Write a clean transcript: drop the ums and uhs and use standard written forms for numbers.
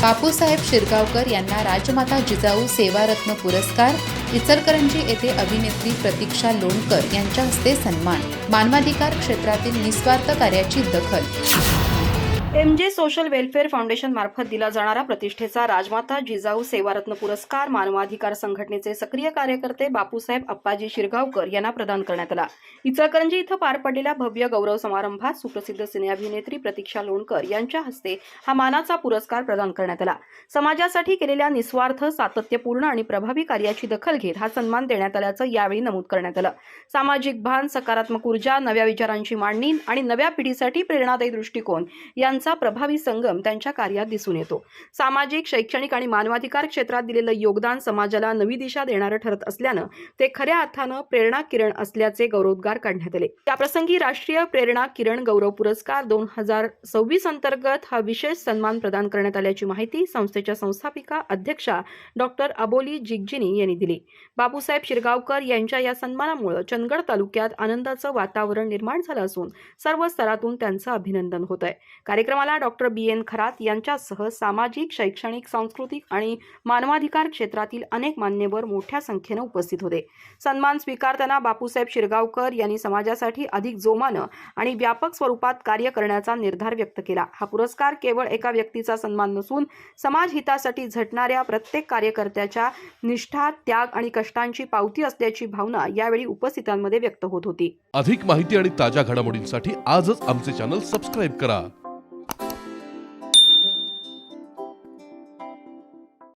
बापूसाहेब शिरगावकर यांना राजमाता जिजाऊ सेवारत्न पुरस्कार, इचलकरंजी येथे अभिनेत्री प्रतीक्षा लोणकर यांच्या हस्ते सन्मान, मानवाधिकार क्षेत्रातील निस्वार्थ कार्याची दखल। एमजे सोशल वेलफेअर फाउंडेशन मार्फत दिला जाणारा प्रतिष्ठेचा राजमाता जिजाऊ सेवारत्न पुरस्कार मानवाधिकार संघटनेचे सक्रिय कार्यकर्ते बापूसाहेब अप्पाजी शिरगावकर यांना प्रदान करण्यात आला। इचलकरंजी इथं पार पडलेल्या भव्य गौरव समारंभात सुप्रसिद्ध सिने अभिनेत्री प्रतीक्षा लोणकर यांच्या हस्ते हा मानाचा पुरस्कार प्रदान करण्यात आला। समाजासाठी केलेल्या निस्वार्थ, सातत्यपूर्ण आणि प्रभावी कार्याची दखल घेत हा सन्मान देण्यात आल्याचं यावेळी नमूद करण्यात आलं। सामाजिक भान, सकारात्मक ऊर्जा, नव्या विचारांची मांडणी आणि नव्या पिढीसाठी प्रेरणादायी दृष्टिकोन यांचा प्रभावी संगम त्यांच्या कार्यात दिसून येतो। सामाजिक, शैक्षणिक आणि मानवाधिकार क्षेत्रात दिलेलं योगदान समाजाला नवी दिशा देणारं ठरत असल्यानं ते खऱ्या अर्थानं प्रेरणा किरण असल्याचे गौरवोद्गार काढण्यात आले। त्याप्रसंगी राष्ट्रीय प्रेरणा किरण गौरव पुरस्कार 2026 अंतर्गत हा विशेष सन्मान प्रदान करण्यात आल्याची माहिती संस्थेच्या संस्थापिका अध्यक्षा डॉक्टर अबोली जिगजिनी यांनी दिली। बापूसाहेब शिरगावकर यांच्या या सन्मानामुळे चंदगड तालुक्यात आनंदाचं वातावरण निर्माण झालं असून सर्व स्तरातून त्यांचं अभिनंदन होत आहे। कार्यक्रमाला डॉक्टर BN खरात यांच्यासह सामाजिक, शैक्षणिक, सांस्कृतिक आणि मानवाधिकार क्षेत्रातील अनेक मान्यवर मोठ्या संख्येने उपस्थित होते। सन्मान स्वीकारताना बापूसाहेब शिरगावकर यांनी समाजासाठी अधिक जोमानं आणि व्यापक स्वरूपात कार्य करण्याचा निर्धार व्यक्त केला। हा पुरस्कार केवळ एका व्यक्तीचा सन्मान नसून समाज हितासाठी झटणाऱ्या प्रत्येक कार्यकर्त्याच्या निष्ठा, त्याग आणि कष्टांची पावती असल्याची भावना यावेळी उपस्थितांमध्ये व्यक्त होत होती। अधिक माहिती आणि ताज्या घडामोडींसाठी आजच आमचे चॅनल सबस्क्राइब करा।